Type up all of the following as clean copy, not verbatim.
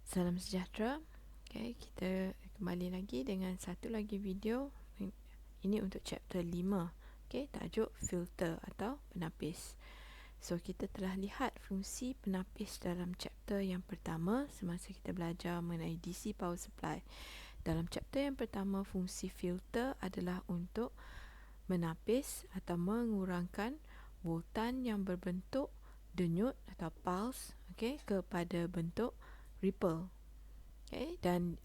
Salam sejahtera. Okay, kita kembali lagi dengan satu lagi video. Ini untuk chapter 5. Okay, tajuk filter atau penapis. So, kita telah lihat fungsi penapis dalam chapter yang pertama semasa kita belajar mengenai DC power supply. Dalam chapter yang pertama, fungsi filter adalah untuk menapis atau mengurangkan voltan yang berbentuk denyut atau pulse, okay, kepada bentuk ripple. Okay, dan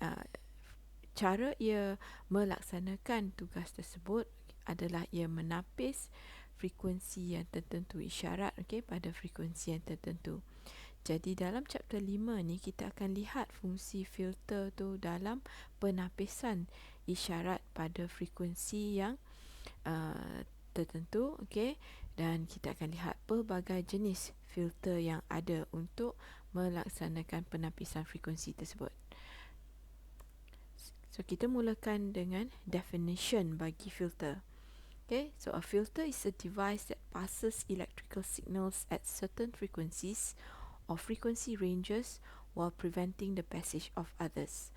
cara ia melaksanakan tugas tersebut adalah ia menapis frekuensi yang tertentu, isyarat pada frekuensi yang tertentu. Jadi dalam chapter 5 ni kita akan lihat fungsi filter tu dalam penapisan isyarat pada frekuensi yang tertentu, dan kita akan lihat pelbagai jenis filter yang ada untuk melaksanakan penapisan frekuensi tersebut. So, kita mulakan dengan definition bagi filter. Okay, so a filter is a device that passes electrical signals at certain frequencies or frequency ranges while preventing the passage of others.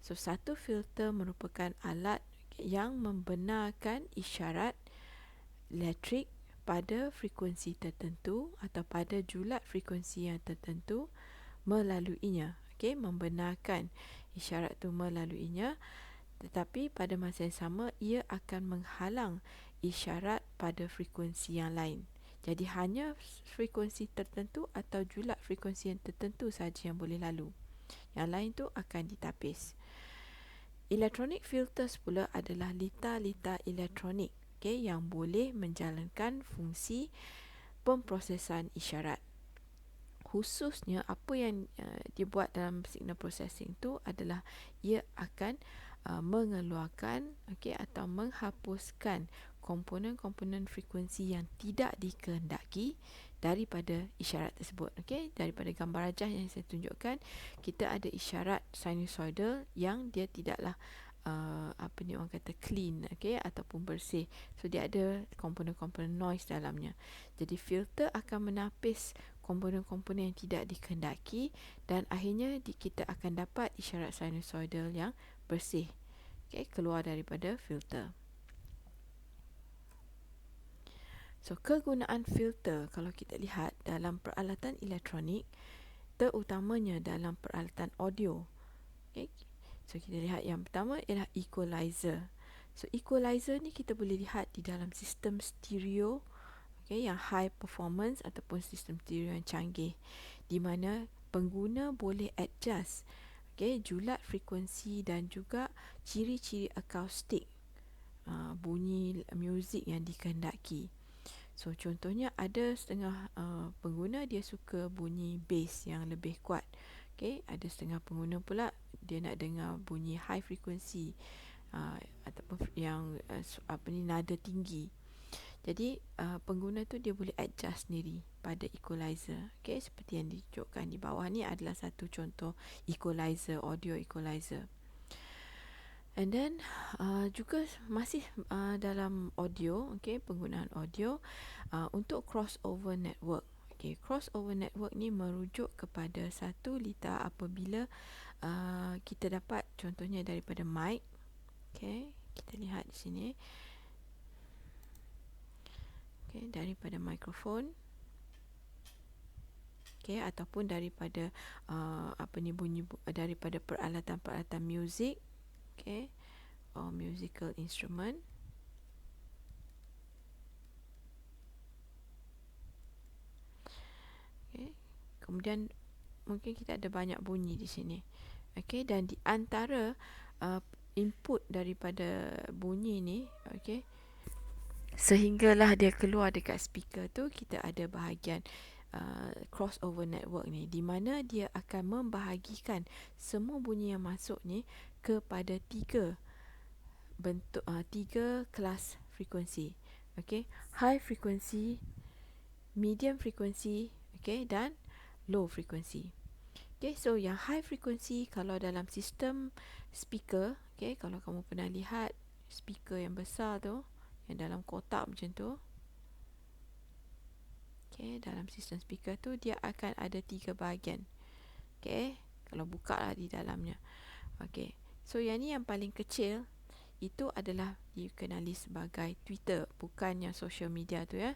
So, satu filter merupakan alat yang membenarkan isyarat elektrik pada frekuensi tertentu atau pada julat frekuensi yang tertentu melaluinya. Membenarkan isyarat itu melaluinya, tetapi pada masa yang sama ia akan menghalang isyarat pada frekuensi yang lain. Jadi hanya frekuensi tertentu atau julat frekuensi yang tertentu saja yang boleh lalu. Yang lain tu akan ditapis. Electronic filters pula adalah lita-lita elektronik, yang boleh menjalankan fungsi pemprosesan isyarat. Khususnya apa yang dia buat dalam signal processing tu adalah ia akan mengeluarkan atau menghapuskan komponen-komponen frekuensi yang tidak dikehendaki daripada isyarat tersebut. Daripada gambar rajah yang saya tunjukkan, kita ada isyarat sinusoidal yang dia tidaklah orang kata clean, ataupun bersih. So dia ada komponen-komponen noise dalamnya. Jadi filter akan menapis komponen-komponen yang tidak dikehendaki dan akhirnya kita akan dapat isyarat sinusoidal yang bersih, keluar daripada filter. So, kegunaan filter kalau kita lihat dalam peralatan elektronik, terutamanya dalam peralatan audio. So, kita lihat yang pertama ialah equalizer. So, equalizer ni kita boleh lihat di dalam sistem stereo, yang high performance ataupun sistem stereo yang canggih, di mana pengguna boleh adjust julat frekuensi dan juga ciri-ciri akustik bunyi muzik yang dikehendaki. So, contohnya ada setengah pengguna dia suka bunyi bass yang lebih kuat. Ada setengah pengguna pula dia nak dengar bunyi high frekuensi ataupun yang nada tinggi. Jadi pengguna tu dia boleh adjust sendiri pada equalizer. Seperti yang ditunjukkan di bawah ni adalah satu contoh equalizer, audio equalizer. And then juga masih dalam audio, penggunaan audio untuk crossover network. Crossover network ni merujuk kepada satu lita apabila kita dapat contohnya daripada mic. Kita lihat di sini. Daripada mikrofon, ataupun daripada bunyi daripada peralatan-peralatan muzik, or musical instrument. Kemudian mungkin kita ada banyak bunyi di sini. Dan di antara input daripada bunyi ni, sehinggalah dia keluar dekat speaker tu, kita ada bahagian crossover network ni, di mana dia akan membahagikan semua bunyi yang masuk ni kepada tiga kelas frekuensi. High frequency, medium frequency, dan low frequency. So yang high frequency kalau dalam sistem speaker, kalau kamu pernah lihat speaker yang besar tu, yang dalam kotak macam tu, dalam sistem speaker tu dia akan ada tiga bahagian. Kalau buka lah di dalamnya. Okey. So yang ni yang paling kecil itu adalah dikenali sebagai Twitter, bukan yang social media tu ya.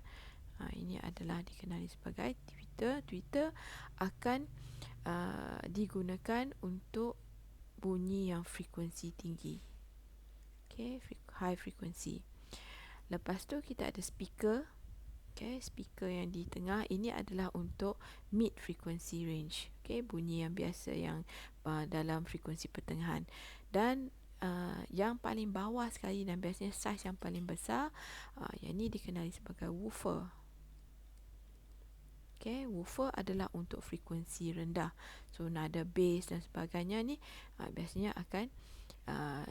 Ini adalah dikenali sebagai Twitter. Twitter akan digunakan untuk bunyi yang frekuensi tinggi. Okay, high frequency. Lepas tu kita ada speaker. Okay, speaker yang di tengah ini adalah untuk mid frequency range. Okay, bunyi yang biasa yang dalam frekuensi pertengahan. Dan yang paling bawah sekali dan biasanya saiz yang paling besar, yang ni dikenali sebagai woofer. Okay, woofer adalah untuk frekuensi rendah. So nada bass dan sebagainya ni biasanya akan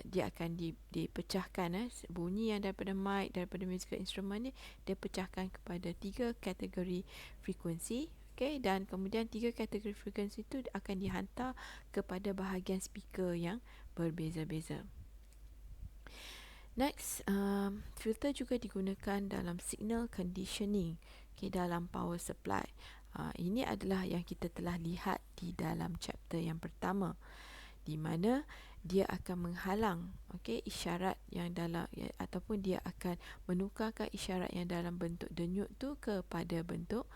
dia akan dipecahkan bunyi yang daripada mic, daripada musical instrument ni dia pecahkan kepada 3 kategori frekuensi. Okay, dan kemudian 3 kategori frekuensi itu akan dihantar kepada bahagian speaker yang berbeza-beza. Next, filter juga digunakan dalam signal conditioning, okay, dalam power supply. Ini adalah yang kita telah lihat di dalam chapter yang pertama, di mana dia akan menghalang, okay, isyarat yang dalam ataupun dia akan menukarkan isyarat yang dalam bentuk denyut tu kepada bentuk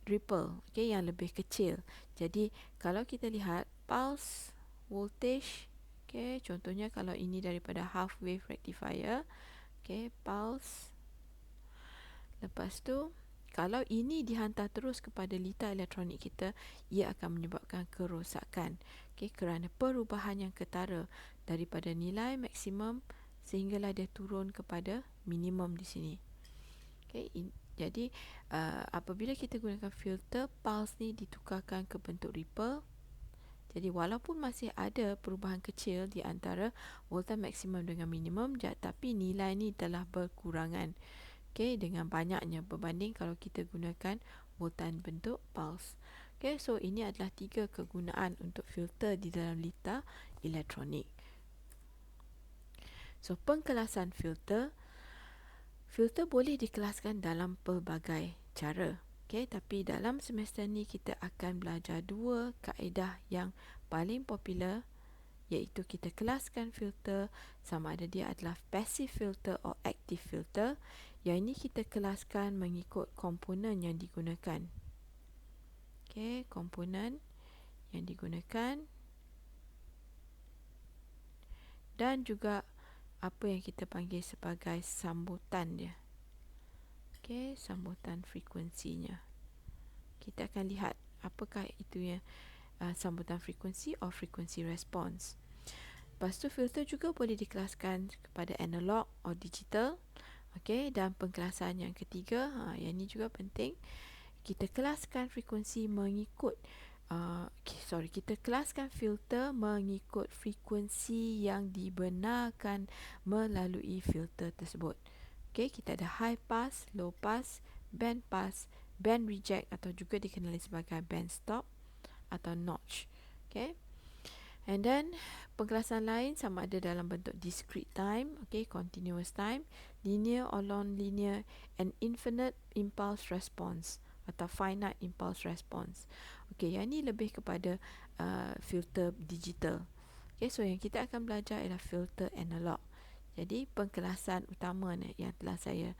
ripple, okay, yang lebih kecil. Jadi kalau kita lihat pulse voltage, okay, contohnya kalau ini daripada half wave rectifier, okay, pulse. Lepas tu kalau ini dihantar terus kepada litar elektronik kita, ia akan menyebabkan kerosakan, okay, kerana perubahan yang ketara daripada nilai maksimum sehinggalah dia turun kepada minimum di sini. Okay, jadi apabila kita gunakan filter, pulse ni ditukarkan ke bentuk ripple. Jadi walaupun masih ada perubahan kecil di antara voltan maksimum dengan minimum, tapi nilai ni telah berkurangan, okay, dengan banyaknya berbanding kalau kita gunakan voltan bentuk pulse. Okay, so ini adalah 3 kegunaan untuk filter di dalam litar elektronik. So pengkelasan filter. Filter boleh dikelaskan dalam pelbagai cara. Okay, tapi dalam semester ni kita akan belajar 2 kaedah yang paling popular, iaitu kita kelaskan filter sama ada dia adalah passive filter atau active filter. Yang ini kita kelaskan mengikut komponen yang digunakan. Okay, komponen yang digunakan dan juga apa yang kita panggil sebagai sambutan dia. Okay, sambutan frekuensinya. Kita akan lihat apakah itu yang sambutan frekuensi atau frekuensi response. Lepas tu filter juga boleh dikelaskan kepada analog atau digital. Okay, dan pengkelasan yang ketiga, yang ini juga penting. Kita kelaskan frekuensi mengikut kita kelaskan filter mengikut frekuensi yang dibenarkan melalui filter tersebut. Okay, kita ada high pass, low pass, band pass, band reject atau juga dikenali sebagai band stop atau notch. Okay, and then pengkelasan lain sama ada dalam bentuk discrete time, okay, continuous time, linear or non-linear, and infinite impulse response atau finite impulse response. Okay, yang ni lebih kepada filter digital. Okay, so yang kita akan belajar ialah filter analog. Jadi pengkelasan utama ni yang telah saya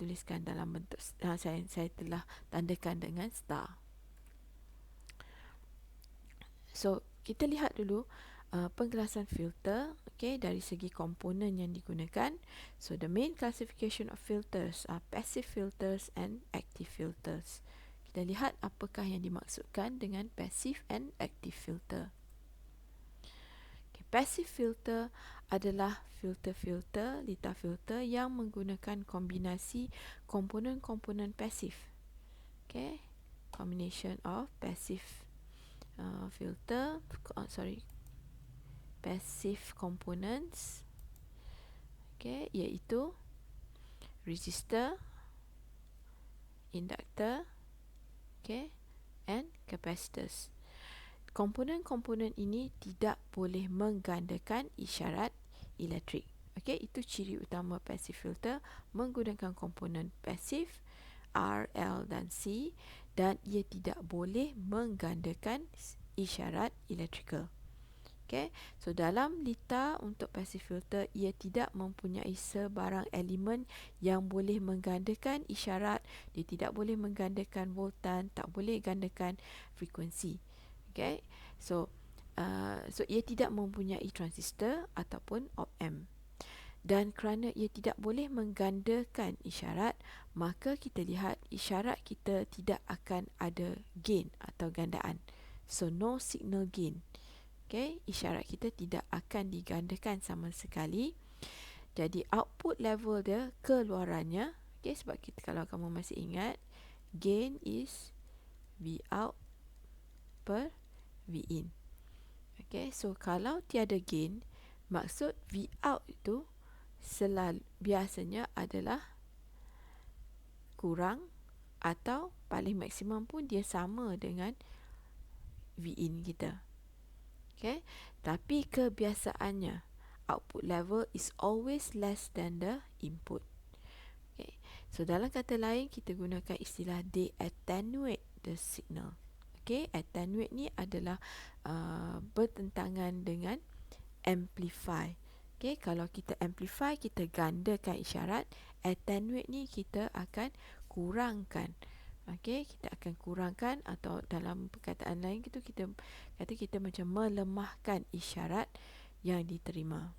tuliskan dalam bentuk saya telah tandakan dengan star. So kita lihat dulu pengkelasan filter, okay, dari segi komponen yang digunakan. So the main classification of filters are passive filters and active filters. Kita lihat apakah yang dimaksudkan dengan passive and active filter. Okay, passive filter adalah filter-filter, litar filter yang menggunakan kombinasi komponen-komponen pasif. Okay, combination of passive filter, passive components, okay, iaitu resistor, inductor, okay, and capacitors. Komponen-komponen ini tidak boleh menggandakan isyarat elektrik. Okay, itu ciri utama passive filter, menggunakan komponen pasif R, L dan C, dan ia tidak boleh menggandakan isyarat electrical. Okay, so dalam litar untuk passive filter, ia tidak mempunyai sebarang elemen yang boleh menggandakan isyarat, dia tidak boleh menggandakan voltan, tak boleh gandakan frekuensi. Okay, so ia tidak mempunyai transistor ataupun op-amp. Dan kerana ia tidak boleh menggandakan isyarat, maka kita lihat isyarat kita tidak akan ada gain atau gandaan. So no signal gain. Okay, isyarat kita tidak akan digandakan sama sekali. Jadi output level dia, keluarannya, okay, sebab kita, kalau kamu masih ingat, gain is V out per V in. Okay, so kalau tiada gain, maksud V out itu biasanya adalah kurang, atau paling maksimum pun dia sama dengan V in kita. Okay, tapi kebiasaannya output level is always less than the input. Okay, so dalam kata lain kita gunakan istilah they attenuate the signal. Okay, attenuate ni adalah bertentangan dengan amplify. Okay, kalau kita amplify, kita gandakan isyarat. Attenuate ni kita akan kurangkan. Okay, kita akan kurangkan, atau dalam perkataan lain kita kata kita macam melemahkan isyarat yang diterima.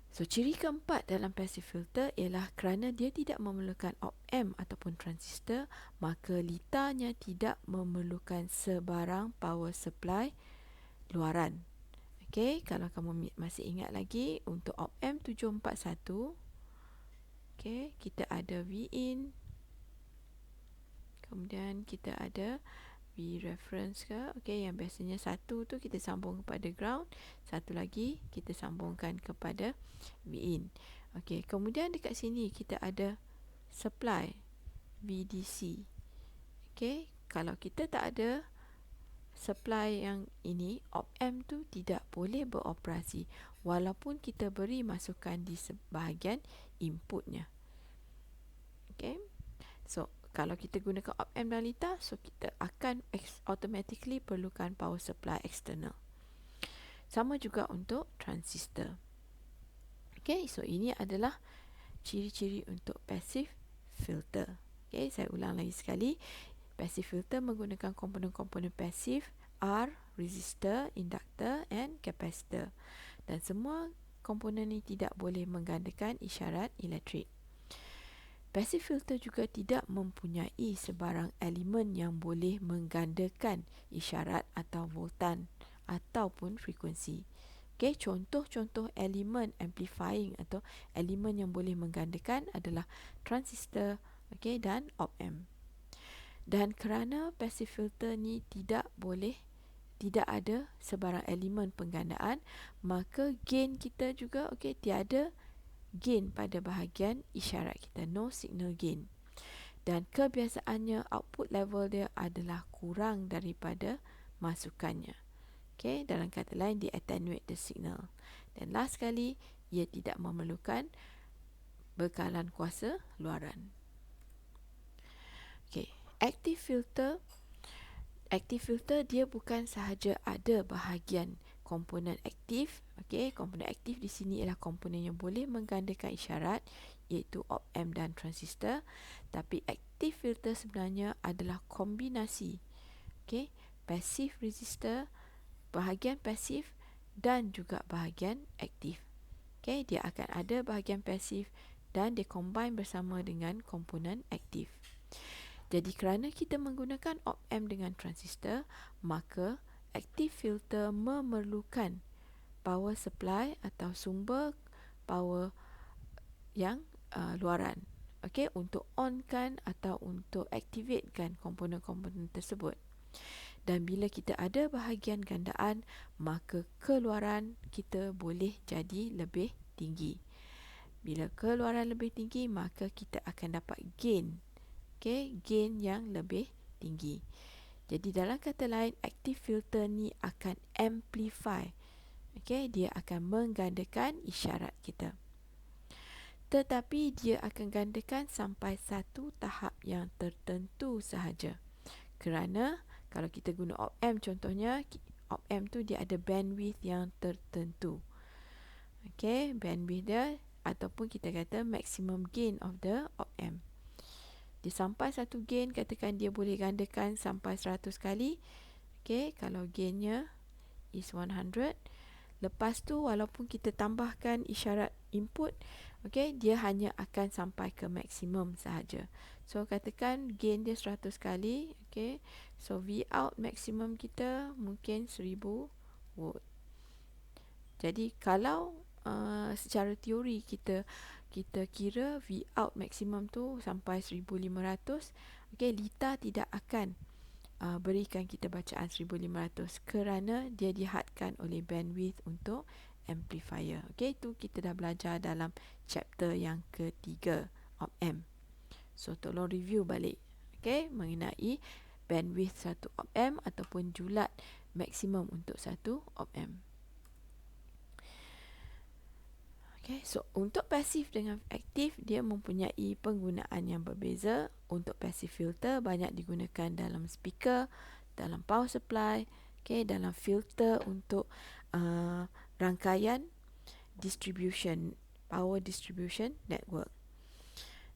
So ciri keempat dalam passive filter ialah kerana dia tidak memerlukan op-amp ataupun transistor, maka litarnya tidak memerlukan sebarang power supply luaran. Okay, kalau kamu masih ingat lagi, untuk op-amp 741, okay, kita ada V in, kemudian kita ada V reference ke, okay, yang biasanya satu tu kita sambung kepada ground, satu lagi kita sambungkan kepada V in. Okay, kemudian dekat sini kita ada supply VDC. Okay, kalau kita tak ada supply yang ini, op-amp tu tidak boleh beroperasi walaupun kita beri masukan di sebahagian inputnya. Okay, so kalau kita gunakan op-amp dalam litar, so kita akan automatically perlukan power supply external. Sama juga untuk transistor. Okay, so ini adalah ciri-ciri untuk passive filter. Okay, saya ulang lagi sekali. Passive filter menggunakan komponen-komponen pasif R, resistor, inductor and capacitor. Dan semua komponen ini tidak boleh menggandakan isyarat elektrik. Passive filter juga tidak mempunyai sebarang elemen yang boleh menggandakan isyarat atau voltan ataupun frekuensi. Okay, contoh-contoh elemen amplifying atau elemen yang boleh menggandakan adalah transistor, okay, dan op-amp. Dan kerana passive filter ni tidak ada sebarang elemen penggandaan, maka gain kita juga, okay, tiada gain pada bahagian isyarat kita, no signal gain. Dan kebiasaannya output level dia adalah kurang daripada masukannya. Okay, dalam kata lain, dia attenuate the signal. Dan last sekali, ia tidak memerlukan bekalan kuasa luaran. Okay, active filter dia bukan sahaja ada bahagian komponen aktif. Okey, komponen aktif di sini ialah komponen yang boleh menggandakan isyarat, iaitu op-amp dan transistor. Tapi active filter sebenarnya adalah kombinasi, okey, passive resistor, bahagian pasif dan juga bahagian aktif. Okey, dia akan ada bahagian pasif dan dia combine bersama dengan komponen aktif. Jadi kerana kita menggunakan op-amp dengan transistor, maka active filter memerlukan power supply atau sumber power yang luaran, okey, untuk onkan atau untuk activatekan komponen-komponen tersebut. Dan bila kita ada bahagian gandaan, maka keluaran kita boleh jadi lebih tinggi. Bila keluaran lebih tinggi, maka kita akan dapat gain, okey, gain yang lebih tinggi. Jadi dalam kata lain, active filter ni akan amplify. Okey, dia akan menggandakan isyarat kita. Tetapi dia akan gandakan sampai satu tahap yang tertentu sahaja. Kerana Kalau kita guna op-amp contohnya, op-amp tu dia ada bandwidth yang tertentu. Okay, bandwidth dia ataupun kita kata maximum gain of the op-amp. Dia sampai satu gain, katakan dia boleh gandakan sampai 100 kali. Okay, kalau gainnya is 100, lepas tu walaupun kita tambahkan isyarat input, okay, dia hanya akan sampai ke maksimum sahaja. So katakan gain dia 100 kali, okay, so V out maksimum kita mungkin 1000 volt. Jadi kalau secara teori kita kira V out maksimum tu sampai 1500, okay, Lita tidak akan berikan kita bacaan 1500 kerana dia dihadkan oleh bandwidth untuk amplifier. Okay, itu kita dah belajar dalam chapter yang ketiga, op-amp. So tolong review balik, okay, mengenai bandwidth satu op-amp ataupun julat maksimum untuk satu op-amp. Okay, so untuk pasif dengan aktif, dia mempunyai penggunaan yang berbeza. Untuk passive filter banyak digunakan dalam speaker, dalam power supply, okay, dalam filter untuk rangkaian distribution, power distribution network.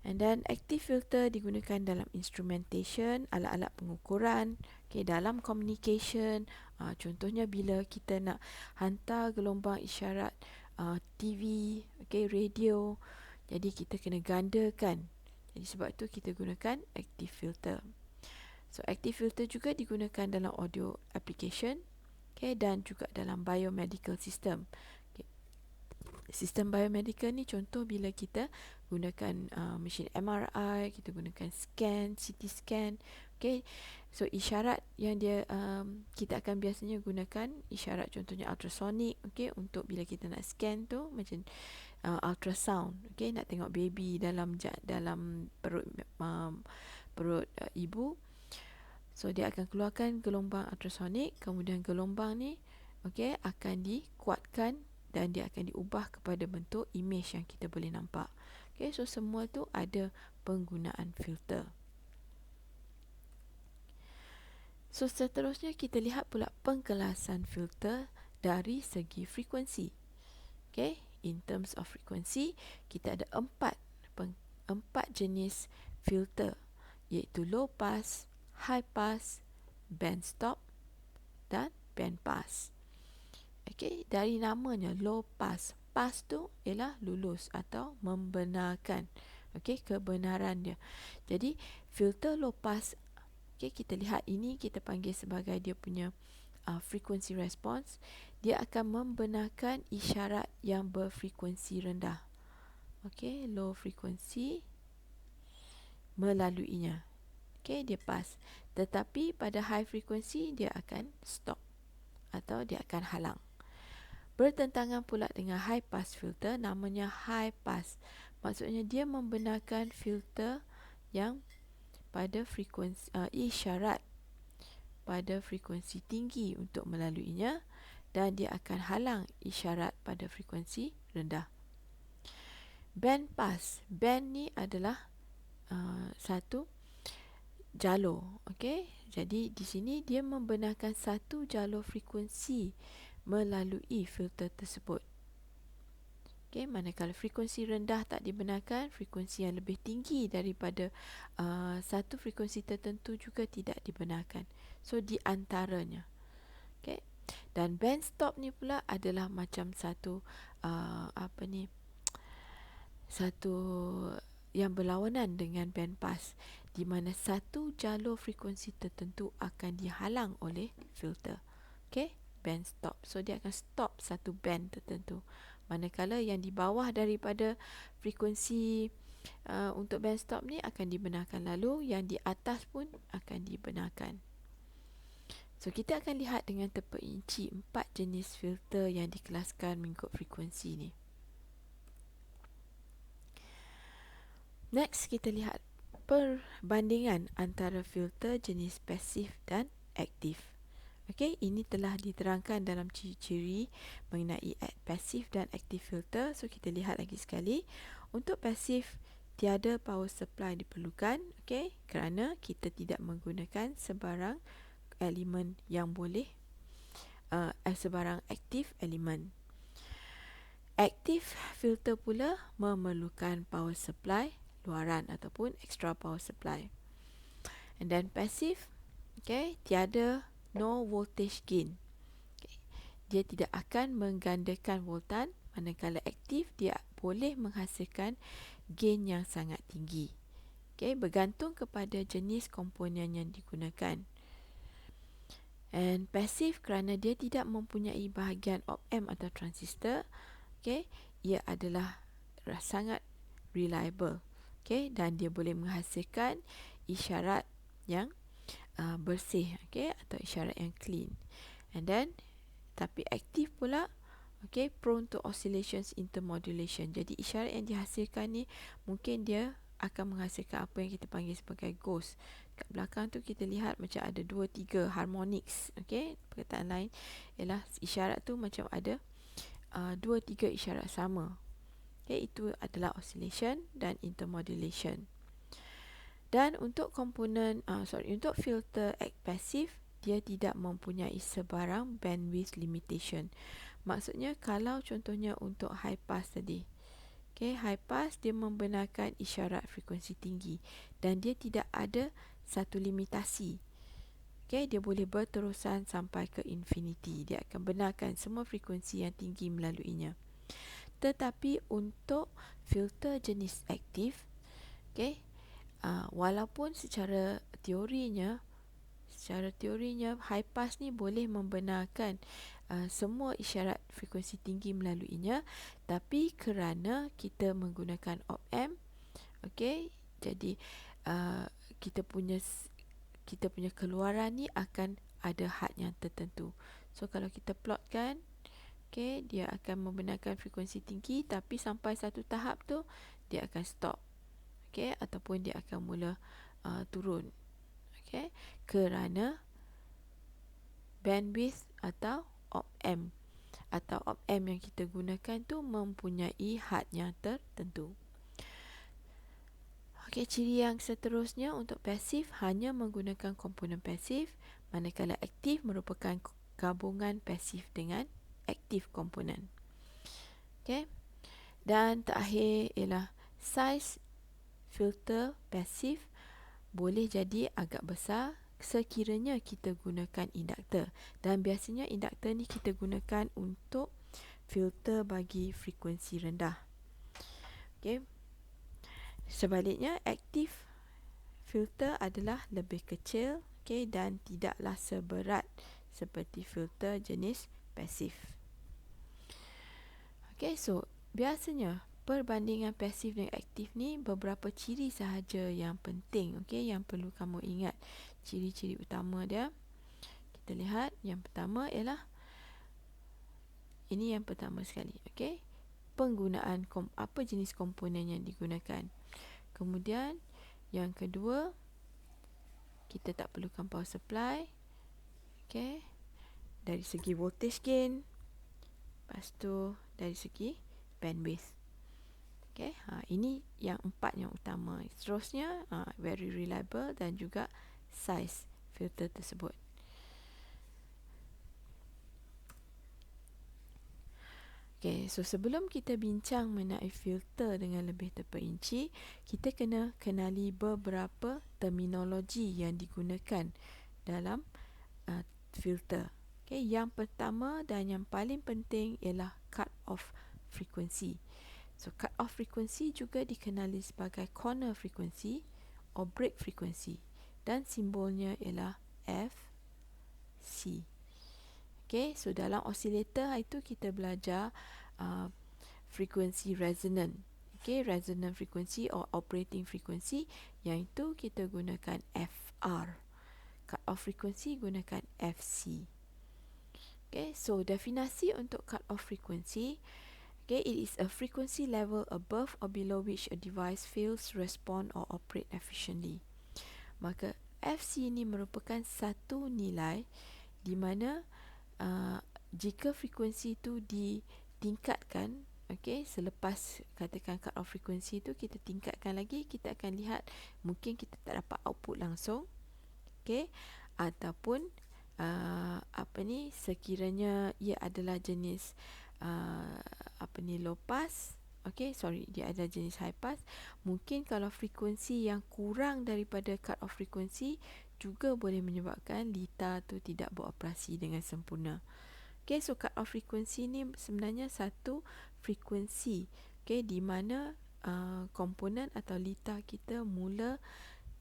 And then active filter digunakan dalam instrumentation, alat-alat pengukuran, okay, dalam communication, contohnya bila kita nak hantar gelombang isyarat TV, okay, radio, jadi kita kena gandakan. Jadi sebab tu kita gunakan active filter. So active filter juga digunakan dalam audio application, okay, dan juga dalam biomedical system. Okay. Sistem biomedical ni contoh bila kita gunakan mesin MRI, kita gunakan scan, CT scan, okay. So isyarat yang dia kita akan biasanya gunakan isyarat contohnya ultrasonic, okay, untuk bila kita nak scan tu macam ultrasound, okay, nak tengok baby dalam perut ibu. So dia akan keluarkan gelombang ultrasonic, kemudian gelombang ni, okay, akan dikuatkan dan dia akan diubah kepada bentuk image yang kita boleh nampak. Okay, so semua tu ada penggunaan filter. So seterusnya kita lihat pula pengkelasan filter dari segi frekuensi. Okay, in terms of frequency, kita ada empat jenis filter, iaitu low pass, high pass, band stop dan band pass. Okay, dari namanya low pass, pass tu ialah lulus atau membenarkan, okay, kebenaran dia. Jadi filter low pass, okay, kita lihat ini kita panggil sebagai dia punya frequency response. Dia akan membenarkan isyarat yang berfrekuensi rendah, okay, low frequency melaluinya, okay, dia pass. Tetapi pada high frequency dia akan stop atau dia akan halang. Bertentangan pula dengan high pass filter, namanya high pass. Maksudnya dia membenarkan filter yang pada frekuensi isyarat pada frekuensi tinggi untuk melaluinya, dan dia akan halang isyarat pada frekuensi rendah. Band pass, band ni adalah satu jalur, okey. Jadi di sini dia membenarkan satu jalur frekuensi melalui filter tersebut. Okay, manakala frekuensi rendah tak dibenarkan, frekuensi yang lebih tinggi daripada satu frekuensi tertentu juga tidak dibenarkan. So di antaranya, okay. Dan band stop ni pula adalah macam satu satu yang berlawanan dengan band pass, di mana satu jalur frekuensi tertentu akan dihalang oleh filter. Okay, band stop. So dia akan stop satu band tertentu. Manakala yang di bawah daripada frekuensi untuk band stop ni akan dibenarkan, lalu yang di atas pun akan dibenarkan. So kita akan lihat dengan terperinci empat jenis filter yang dikelaskan mengikut frekuensi ni. Next kita lihat perbandingan antara filter jenis pasif dan aktif. Okey, ini telah diterangkan dalam ciri-ciri mengenai pasif dan aktif filter. So kita lihat lagi sekali. Untuk pasif, tiada power supply diperlukan, okey, kerana kita tidak menggunakan sebarang elemen yang boleh sebarang aktif elemen. Aktif filter pula memerlukan power supply luaran ataupun extra power supply. And then passive, tiada no voltage gain. Dia tidak akan menggandakan voltan, manakala aktif dia boleh menghasilkan gain yang sangat tinggi. Bergantung kepada jenis komponen yang digunakan. And passive kerana dia tidak mempunyai bahagian op-amp atau transistor, ia adalah sangat reliable, dan dia boleh menghasilkan isyarat yang bersih, atau isyarat yang clean. And then tapi aktif pula prone to oscillations intermodulation. Jadi isyarat yang dihasilkan ni mungkin dia akan menghasilkan apa yang kita panggil sebagai ghost. Kat belakang tu kita lihat macam ada 2-3 harmonics. Perkataan lain ialah isyarat tu macam ada 2-3 isyarat sama. Itu adalah oscillation dan intermodulation. Dan untuk komponen untuk filter passive, dia tidak mempunyai sebarang bandwidth limitation. Maksudnya kalau contohnya untuk high pass tadi, high pass dia membenarkan isyarat frekuensi tinggi dan dia tidak ada satu limitasi. Dia boleh berterusan sampai ke infinity. Dia akan benarkan semua frekuensi yang tinggi melaluinya. Tetapi untuk filter jenis aktif, walaupun secara teorinya high pass ni boleh membenarkan semua isyarat frekuensi tinggi melaluinya, tapi kerana kita menggunakan op-amp, jadi kita punya keluaran ni akan ada had yang tertentu. So kalau kita plotkan, dia akan membenarkan frekuensi tinggi, tapi sampai satu tahap tu dia akan stop, ataupun dia akan mula turun, kerana bandwidth atau op-amp yang kita gunakan tu mempunyai had yang tertentu. Ciri yang seterusnya untuk pasif hanya menggunakan komponen pasif, manakala aktif merupakan gabungan pasif dengan aktif komponen. Dan terakhir ialah size filter pasif boleh jadi agak besar sekiranya kita gunakan induktor, dan biasanya induktor ni kita gunakan untuk filter bagi frekuensi rendah. Sebaliknya aktif filter adalah lebih kecil, dan tidaklah seberat seperti filter jenis pasif. So biasanya perbandingan pasif dengan aktif ni beberapa ciri sahaja yang penting, yang perlu kamu ingat. Ciri-ciri utama dia, kita lihat yang pertama ialah ini yang pertama sekali, penggunaan apa jenis komponen yang digunakan. Kemudian yang kedua, kita tak perlukan power supply, dari segi voltage gain. Lepas tu dari segi bandwidth. Ini yang empat yang utama. Seterusnya very reliable dan juga size filter tersebut. So sebelum kita bincang mengenai filter dengan lebih terperinci, kita kena kenali beberapa terminologi yang digunakan dalam filter. Yang pertama dan yang paling penting ialah cut off frequency. So cut off frequency juga dikenali sebagai corner frequency or break frequency, dan simbolnya ialah FC. So dalam oscillator itu kita belajar frekuensi resonant. Resonant frequency or operating frequency, yang itu kita gunakan FR. Cut off frequency gunakan FC. So definisi untuk cut off frequency, it is a frequency level above or below which a device fails to respond or operate efficiently. Maka FC ini merupakan satu nilai di mana jika frekuensi itu ditingkatkan, selepas katakan cut off frequency itu kita tingkatkan lagi, kita akan lihat mungkin kita tak dapat output langsung, ataupun sekiranya ia adalah jenis low pass, dia adalah jenis high pass, mungkin kalau frekuensi yang kurang daripada cut off frekuensi juga boleh menyebabkan litar tu tidak beroperasi dengan sempurna. So cut off frekuensi ni sebenarnya satu frekuensi di mana komponen atau litar kita mula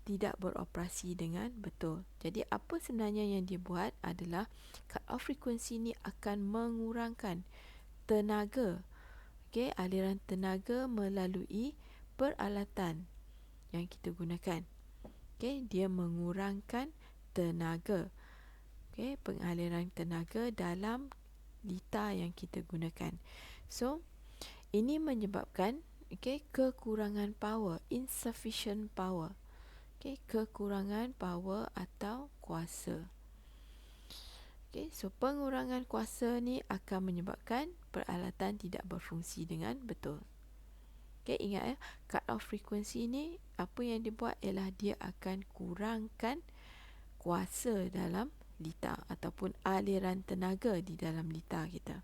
tidak beroperasi dengan betul. Jadi apa sebenarnya yang dia buat adalah cut off frekuensi ni akan mengurangkan tenaga, aliran tenaga melalui peralatan yang kita gunakan. Dia mengurangkan tenaga, pengaliran tenaga dalam litar yang kita gunakan. So ini menyebabkan kekurangan power, insufficient power, kekurangan power atau kuasa. So pengurangan kuasa ni akan menyebabkan peralatan tidak berfungsi dengan betul. Ingat cut off frekuensi ni apa yang dibuat ialah dia akan kurangkan kuasa dalam litar ataupun aliran tenaga di dalam litar kita.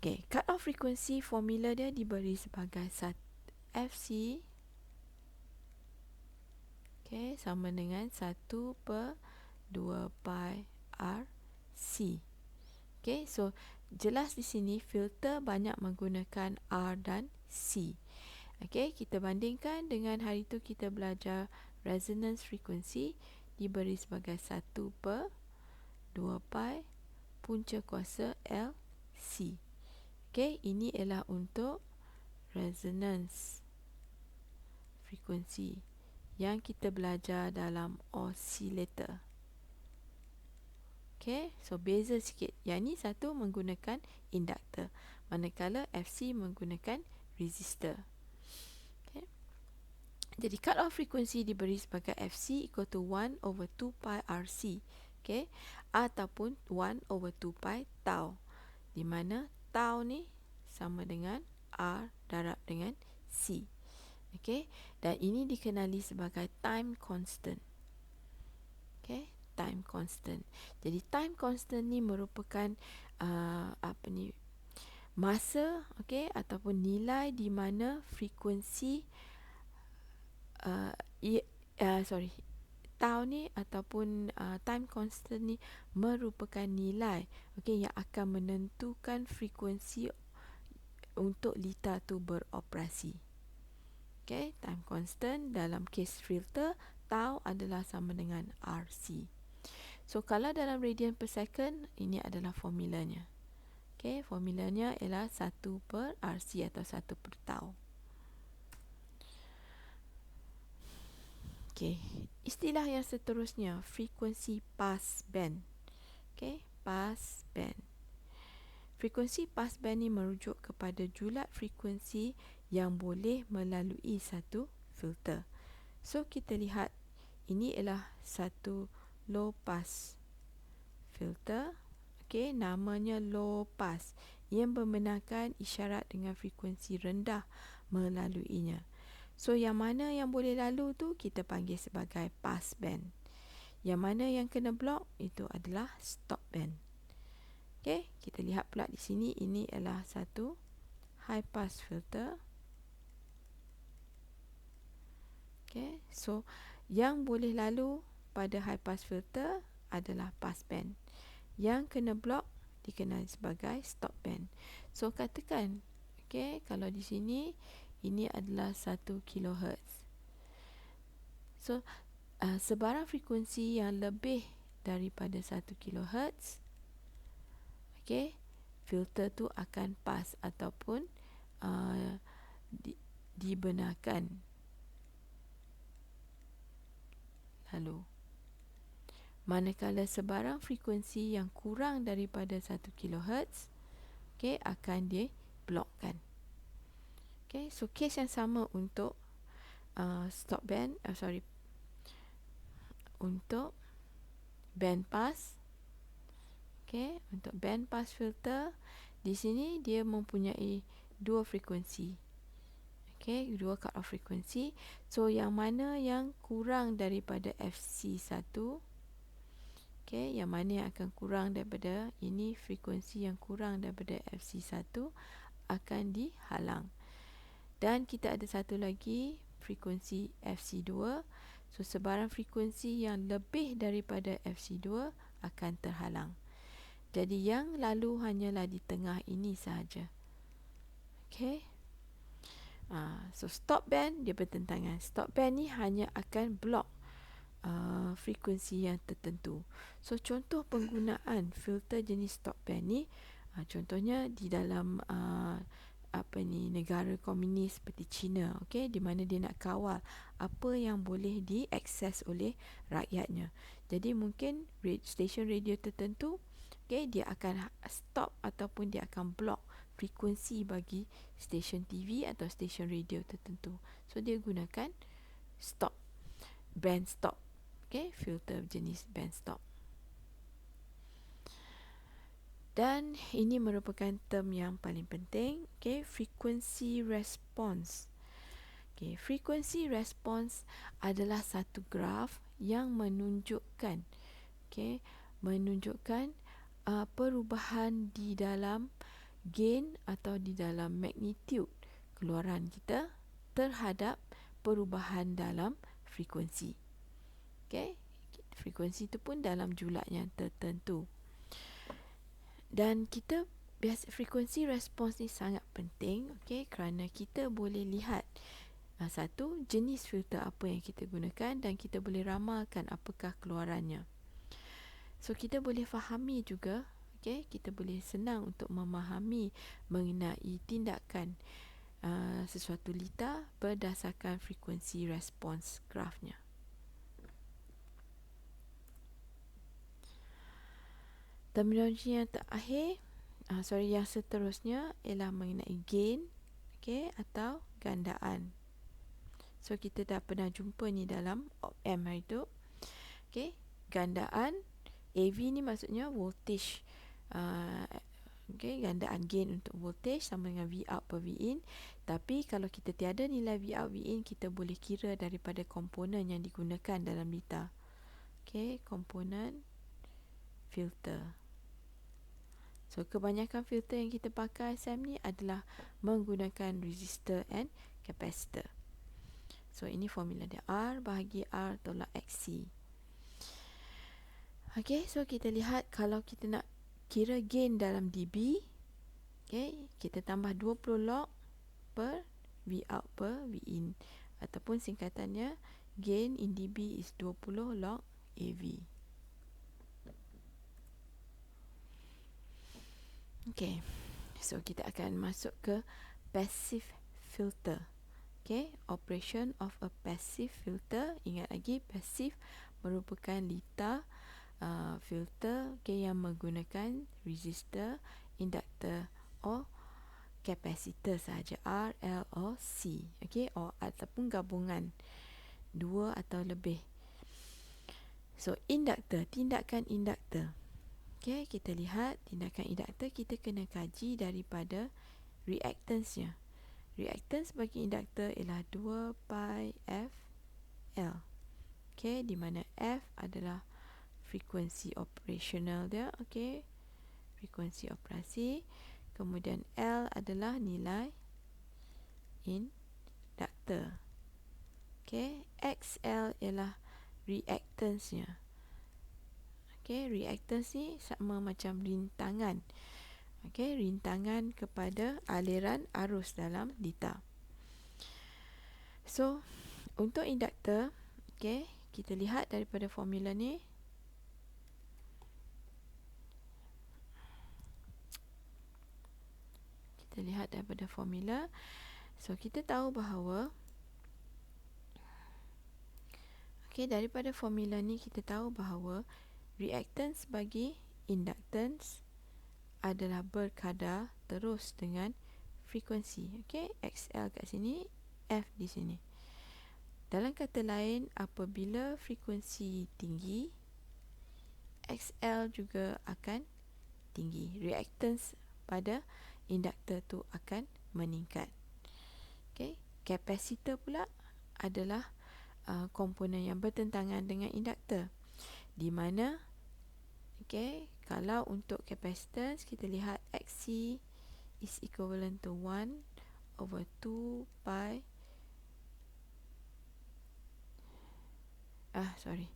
Cut off frekuensi formula dia diberi sebagai FC sama dengan 1/2 pi RC. So jelas di sini filter banyak menggunakan R dan C. Kita bandingkan dengan hari itu kita belajar resonance frequency diberi sebagai 1/2 pi punca kuasa LC. Ini ialah untuk resonance frequency yang kita belajar dalam oscillator. So beza sikit. Yang ni satu menggunakan induktor, manakala FC menggunakan resistor. Jadi cut off frequency diberi sebagai FC equal to 1/2 pi RC, ataupun 1/2 pi tau, di mana tau ni sama dengan R darab dengan C. Dan ini dikenali sebagai time constant. Time constant. Jadi time constant ni merupakan masa, ataupun nilai di mana frekuensi tau ni ataupun time constant ni merupakan nilai yang akan menentukan frekuensi untuk litar tu beroperasi. Time constant dalam kes filter tau adalah sama dengan RC. So kalau dalam radian per second, ini adalah formulanya. Formulanya ialah 1/RC atau 1/tau. Istilah yang seterusnya, frekuensi pass band. Pass band. Frekuensi pass band ni merujuk kepada julat frekuensi yang boleh melalui satu filter. So kita lihat ini ialah satu low pass filter. Namanya low pass, yang membenarkan isyarat dengan frekuensi rendah melaluinya. So yang mana yang boleh lalu tu kita panggil sebagai pass band. Yang mana yang kena block itu adalah stop band. Kita lihat pula di sini, ini adalah satu high pass filter. So yang boleh lalu pada high pass filter adalah pass band. Yang kena block dikenali sebagai stop band. So katakan kalau di sini ini adalah 1 kHz. So sebarang frekuensi yang lebih daripada 1 kHz, filter tu akan pass ataupun dibenarkan lalu. Manakala sebarang frekuensi yang kurang daripada 1 kHz akan diblokkan. So kes yang sama untuk stop band, untuk band pass. Untuk band pass filter, di sini dia mempunyai dua frekuensi. Dua cut off frekuensi. So yang mana yang kurang daripada FC1 Okay, yang mana yang akan kurang daripada ini, frekuensi yang kurang daripada FC1 akan dihalang. Dan kita ada satu lagi frekuensi FC2. So sebarang frekuensi yang lebih daripada FC2 akan terhalang. Jadi yang lalu hanyalah di tengah ini sahaja. Okay. So stop band dia bertentangan. Stop band ni hanya akan block frekuensi yang tertentu. So contoh penggunaan filter jenis stop band ni, contohnya di dalam negara komunis seperti China, okey, di mana dia nak kawal apa yang boleh diakses oleh rakyatnya. Jadi mungkin stesen radio tertentu, okey, dia akan stop ataupun dia akan block frekuensi bagi stesen TV atau stesen radio tertentu. So dia gunakan stop, band stop, okey, filter jenis band stop. Dan ini merupakan term yang paling penting, okay, frequency response. Okay, frequency response adalah satu graf yang menunjukkan, okay, menunjukkan perubahan di dalam gain atau di dalam magnitude keluaran kita terhadap perubahan dalam frekuensi. Okay, frekuensi itu pun dalam julat yang tertentu. Dan kita biasa frekuensi respons ni sangat penting, okey, kerana kita boleh lihat satu, jenis filter apa yang kita gunakan dan kita boleh ramalkan apakah keluarannya. So kita boleh fahami juga, okey, kita boleh senang untuk memahami mengenai tindakan sesuatu litar berdasarkan frekuensi respons grafnya. Terminologi yang terakhir, yang seterusnya ialah mengenai gain, okay, atau gandaan. So kita dah pernah jumpa ni dalam op-amp hari tu. Okay, gandaan AV ni maksudnya voltage. Okay, gandaan gain untuk voltage sama dengan V out per V in. Tapi kalau kita tiada nilai V out V in, kita boleh kira daripada komponen yang digunakan dalam litar. Okay, komponen filter. So kebanyakan filter yang kita pakai SAM ni adalah menggunakan resistor and capacitor. So ini formula dia, R bahagi R tolak XC. Okay, so kita lihat kalau kita nak kira gain dalam dB, okay, kita tambah 20 log per V out per V in, ataupun singkatannya gain in dB is 20 log AV. Okay, so kita akan masuk ke passive filter. Okay, operation of a passive filter. Ingat lagi, passive merupakan litar filter, okay, yang menggunakan resistor, induktor or capacitor sahaja, R, L or C, okay, or ataupun gabungan dua atau lebih. So induktor, tindakan induktor. Okay, kita lihat tindakan induktor, kita kena kaji daripada reactance-nya. Reactance bagi induktor ialah 2 pi F L. Okay, di mana F adalah frekuensi operasional dia, okay, frekuensi operasi. Kemudian L adalah nilai induktor. Okay, XL ialah reactance-nya. Okay, reactance ni sama macam rintangan. Okay, rintangan kepada aliran arus dalam litar. So, untuk induktor, okay, kita lihat daripada formula ni. Kita lihat daripada formula. So, kita tahu bahawa, okay, daripada formula ni kita tahu bahawa reactance bagi inductance adalah berkadar terus dengan frekuensi. Okay, XL kat sini, F di sini. Dalam kata lain, apabila frekuensi tinggi, XL juga akan tinggi. Reactance pada induktor tu akan meningkat. Okay, kapasitor pula adalah komponen yang bertentangan dengan induktor, di mana Okay, kalau untuk capacitance kita lihat Xc is equivalent to 1 over 2 pi sorry,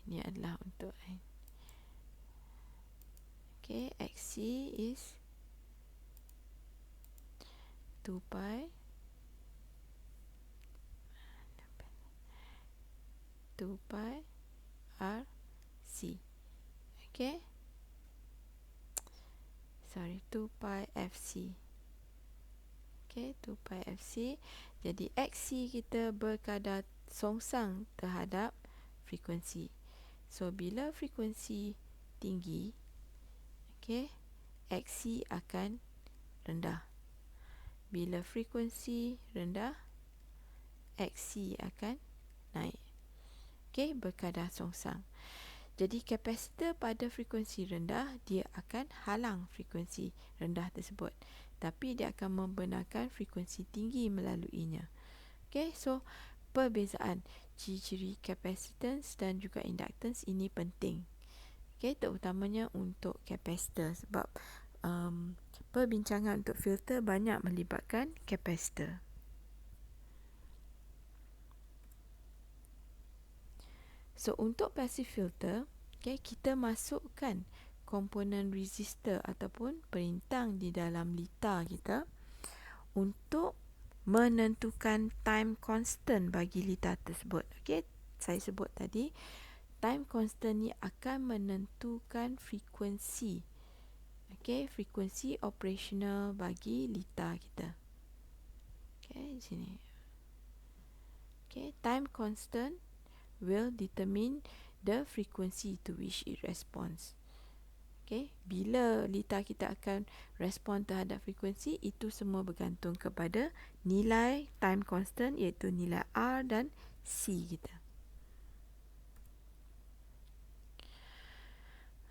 ini adalah untuk okay, Xc is 2 pi 2 pi RC. Okay, sorry, 2 pi FC. Okay, 2 pi FC. Jadi Xc kita berkadar songsang terhadap frekuensi. So bila frekuensi tinggi, okay, Xc akan rendah. Bila frekuensi rendah, Xc akan naik. Okay, berkadar songsang. Jadi kapasitor pada frekuensi rendah, dia akan halang frekuensi rendah tersebut, tapi dia akan membenarkan frekuensi tinggi melaluinya. Okay, so perbezaan ciri-ciri capacitance dan juga inductance ini penting. Okay, terutamanya untuk kapasitor, sebab perbincangan untuk filter banyak melibatkan kapasitor. So untuk passive filter, okay, kita masukkan komponen resistor ataupun perintang di dalam litar kita untuk menentukan time constant bagi litar tersebut. Okay, saya sebut tadi, time constant ni akan menentukan frekuensi, okay, frekuensi operasional bagi litar kita. Okay, di sini. Okay, time constant will determine the frequency to which it responds. Okay, bila litar kita akan respon terhadap frekuensi, itu semua bergantung kepada nilai time constant, iaitu nilai R dan C kita.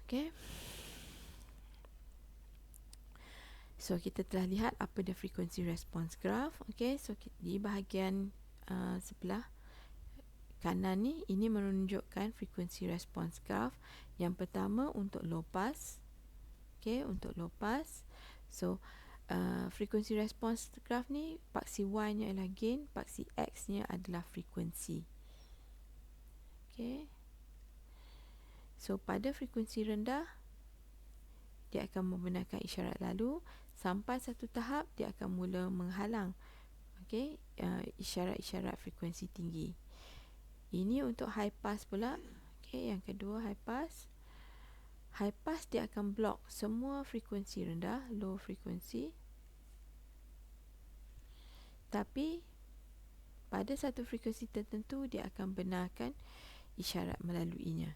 Okay, so kita telah lihat apa dia frequency response graph. Okay, so di bahagian sebelah kanan ni, ini menunjukkan frequency response graph. Yang pertama untuk low pass. Okay, untuk low pass, so frequency response graph ni, paksi Y nya adalah gain, paksi X nya adalah frekuensi. Okay, so pada frekuensi rendah, dia akan membenarkan isyarat lalu. Sampai satu tahap, dia akan mula menghalang, okay, isyarat-isyarat frekuensi tinggi. Ini untuk high pass pula. Okay, yang kedua high pass. High pass dia akan block semua frekuensi rendah, low frekuensi. Tapi pada satu frekuensi tertentu, dia akan benarkan isyarat melaluinya.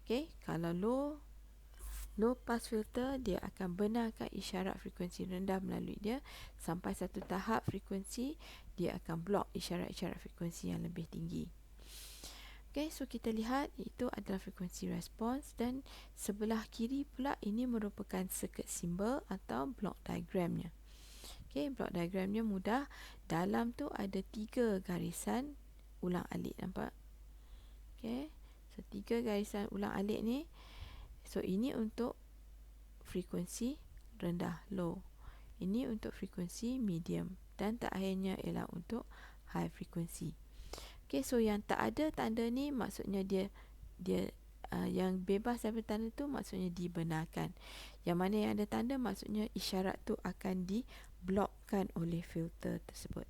Okay, kalau low pass filter, dia akan benarkan isyarat frekuensi rendah melalui dia. Sampai satu tahap frekuensi, dia akan block isyarat-isyarat frekuensi yang lebih tinggi. Okay, so kita lihat itu adalah frekuensi response, dan sebelah kiri pula ini merupakan circuit symbol atau block diagramnya. Okay, block diagramnya mudah. Dalam tu ada 3 garisan ulang alik, nampak? Okay, so 3 garisan ulang alik ni. So ini untuk frekuensi rendah, low. Ini untuk frekuensi medium, dan terakhirnya ialah untuk high frekuensi. Okay, so yang tak ada tanda ni maksudnya dia yang bebas daripada tanda tu maksudnya dibenarkan. Yang mana yang ada tanda maksudnya isyarat tu akan diblokkan oleh filter tersebut.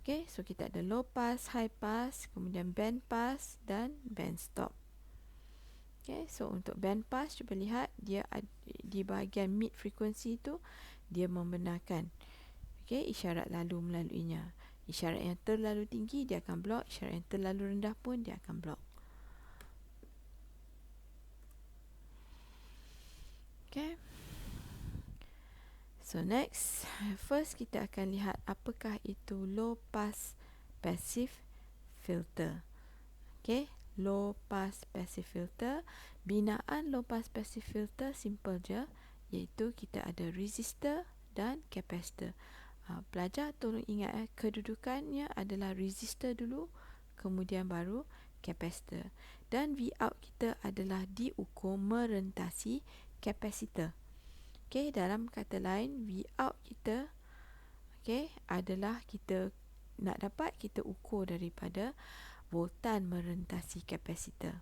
Okay, so kita ada low pass, high pass, kemudian band pass dan band stop. Okay, so untuk band pass, cuba lihat dia di bahagian mid frekuensi tu, dia membenarkan, okay, isyarat lalu melaluinya. Isyarat yang terlalu tinggi dia akan blok, isyarat yang terlalu rendah pun dia akan blok. Okay, so next, first kita akan lihat apakah itu low pass passive filter. Okay, low pass passive filter. Binaan low pass passive filter simple je, iaitu kita ada resistor dan kapasitor. Pelajar tolong ingat kedudukannya adalah resistor dulu, kemudian baru kapasitor. Dan V out kita adalah diukur merentasi kapasitor. Okey, dalam kata lain, V out kita adalah kita nak dapat, kita ukur daripada voltan merentasi kapasitor.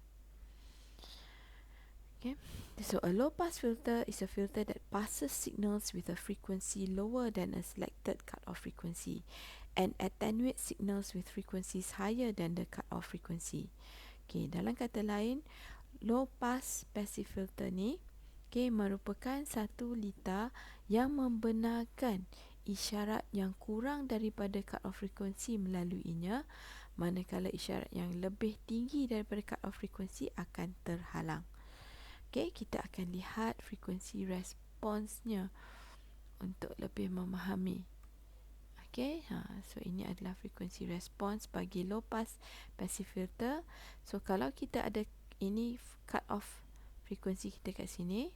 Okay. So a low pass filter is a filter that passes signals with a frequency lower than a selected cut-off frequency and attenuates signals with frequencies higher than the cut-off frequency. Okay, dalam kata lain, low pass passive filter ni merupakan satu litar yang membenarkan isyarat yang kurang daripada cut-off frequency melaluinya, manakala isyarat yang lebih tinggi daripada cut-off frequency akan terhalang. Kita akan lihat frekuensi responsnya untuk lebih memahami. So ini adalah frekuensi respons bagi low pass passive filter. So kalau kita ada ini cut off frekuensi kita kat sini,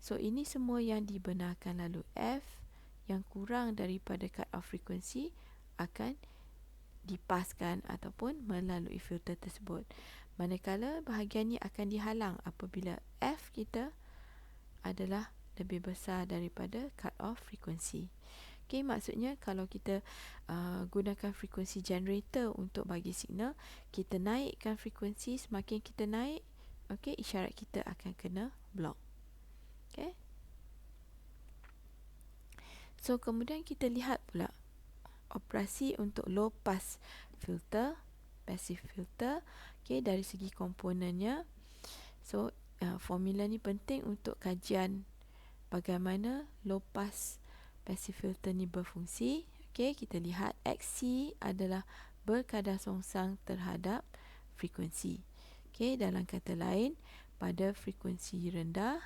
so ini semua yang dibenarkan, lalu F yang kurang daripada cut off frekuensi akan dipaskan ataupun melalui filter tersebut. Manakala bahagian ni akan dihalang apabila F kita adalah lebih besar daripada cut off frekuensi. Maksudnya kalau kita gunakan frekuensi generator untuk bagi signal, kita naikkan frekuensi, semakin kita naik, isyarat kita akan kena block. So kemudian kita lihat pula operasi untuk low pass filter, passive filter, dari segi komponennya. So formula ni penting untuk kajian bagaimana low pass passive filter ni berfungsi. Kita lihat Xc adalah berkadar songsang terhadap frekuensi. Dalam kata lain, pada frekuensi rendah,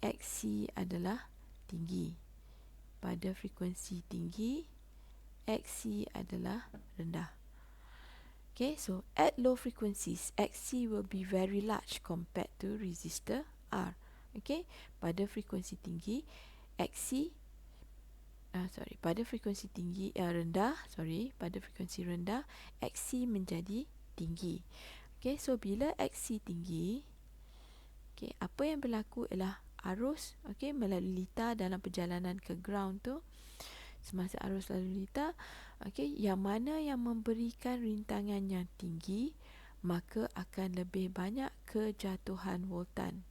Xc adalah tinggi. Pada frekuensi tinggi, Xc adalah rendah. So at low frequencies, Xc will be very large compared to resistor R. Pada frekuensi tinggi, pada frekuensi tinggi pada frekuensi rendah, Xc menjadi tinggi. So bila Xc tinggi, apa yang berlaku ialah arus melalui litar dalam perjalanan ke ground tu, semasa arus lalu litar, yang mana yang memberikan rintangan yang tinggi, maka akan lebih banyak kejatuhan voltan.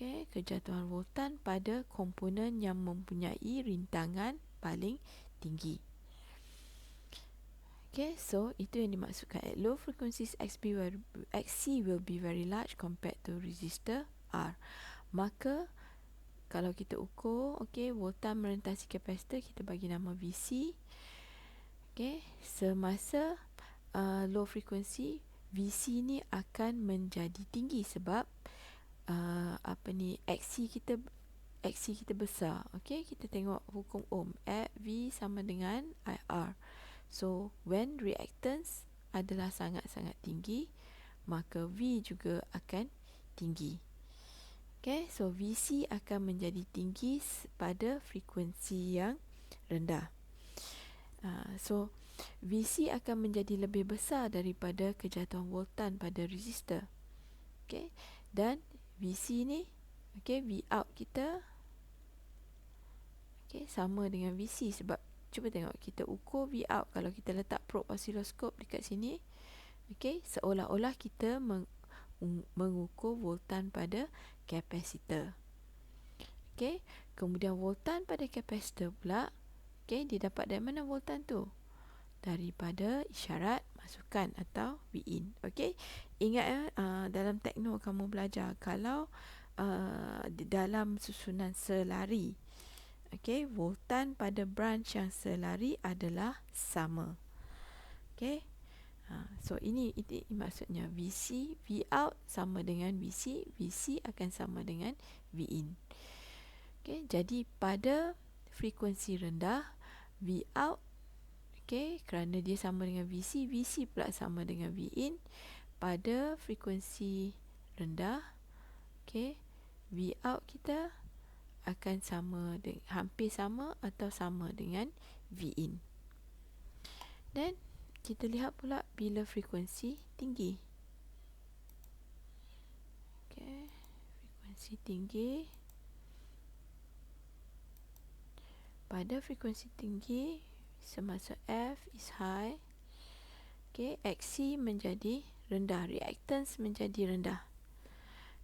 Kejatuhan voltan pada komponen yang mempunyai rintangan paling tinggi. So itu yang dimaksudkan at low frequencies, Xc will be very large compared to resistor R. Maka kalau kita ukur voltan merentasi kapasitor, kita bagi nama Vc. Semasa low frequency, Vc ni akan menjadi tinggi sebab Xc kita besar. Kita tengok hukum Ohm, V sama dengan IR. So when reactance adalah sangat-sangat tinggi, maka V juga akan tinggi. So Vc akan menjadi tinggi pada frekuensi yang rendah. So Vc akan menjadi lebih besar daripada kejatuhan voltan pada resistor. Dan Vc ni, V out kita sama dengan Vc. Sebab cuba tengok, kita ukur V out, kalau kita letak probe osiloskop dekat sini, seolah-olah kita mengukur voltan pada kapasitor. Kemudian voltan pada kapasitor pula, dia dapat dari mana voltan tu? Daripada isyarat masukan atau Vin. Ingat dalam tekno kamu belajar, kalau dalam susunan selari, voltan pada branch yang selari adalah sama. So ini maksudnya Vc, V out sama dengan Vc, Vc akan sama dengan Vin. Jadi pada frekuensi rendah, V out kerana dia sama dengan Vc, Vc pula sama dengan Vin. Pada frekuensi rendah, V out kita akan hampir sama atau sama dengan Vin. Dan kita lihat pula bila frekuensi tinggi. Okay, frekuensi tinggi. Pada frekuensi tinggi, semasa F is high, okay, Xc menjadi rendah, reactance menjadi rendah.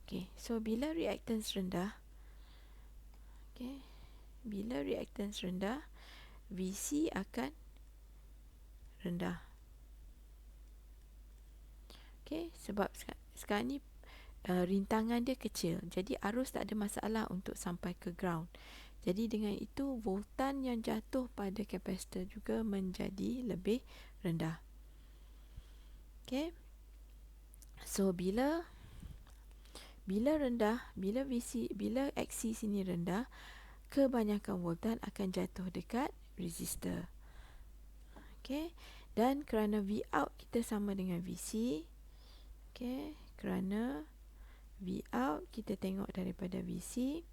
Okay, so bila reactance rendah, okay, bila reactance rendah, Vc akan rendah. Okay, sebab sekarang ni rintangan dia kecil, jadi arus tak ada masalah untuk sampai ke ground. Jadi dengan itu voltan yang jatuh pada kapasitor juga menjadi lebih rendah. Okay, so bila rendah, bila Xc sini rendah, kebanyakan voltan akan jatuh dekat resistor. Okay, dan kerana V out kita sama dengan Vc, okay, kerana V out kita tengok daripada Vc,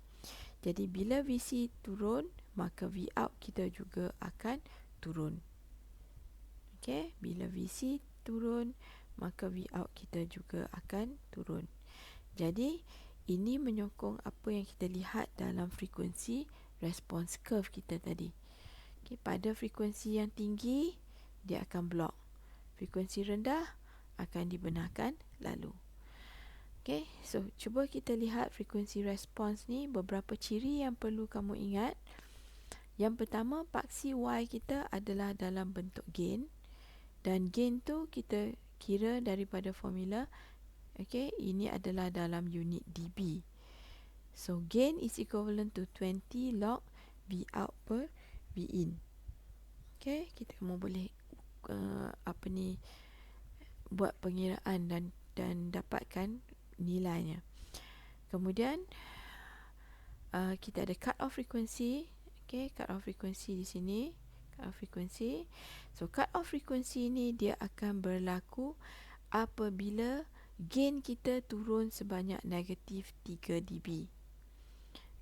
jadi bila Vc turun, maka V out kita juga akan turun. Okay, bila Vc turun, maka V out kita juga akan turun. Jadi ini menyokong apa yang kita lihat dalam frekuensi response curve kita tadi. Okay, pada frekuensi yang tinggi, dia akan block. Frekuensi rendah akan dibenarkan lalu. Okay, so cuba kita lihat frekuensi response ni, beberapa ciri yang perlu kamu ingat. Yang pertama, paksi Y kita adalah dalam bentuk gain, dan gain tu kita kira daripada formula. Okay, ini adalah dalam unit dB. So gain is equivalent to 20 log V out per V in. Okay, kita kamu boleh buat pengiraan dan dapatkan nilainya. Kemudian kita ada cut off frequency. Okay, cut off frequency di sini, cut off frequency. So cut off frequency ni dia akan berlaku apabila gain kita turun sebanyak negatif 3 dB.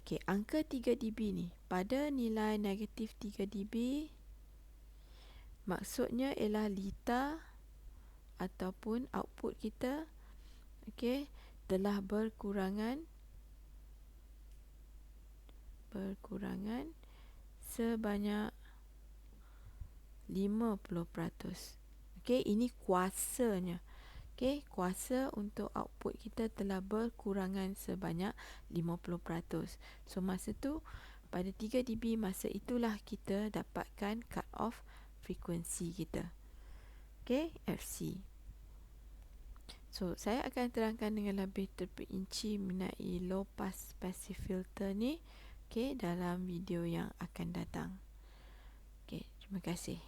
Okay, angka 3 dB ni, pada nilai negatif 3 dB, maksudnya ialah lita ataupun output kita, okay, telah berkurangan sebanyak 50%. Okay, ini kuasanya. Okay, kuasa untuk output kita telah berkurangan sebanyak 50%. So masa tu, pada 3 dB, masa itulah kita dapatkan cut off frekuensi kita. Okay, FC. So saya akan terangkan dengan lebih terperinci mengenai low pass passive filter ni, okay, dalam video yang akan datang. Okay, terima kasih.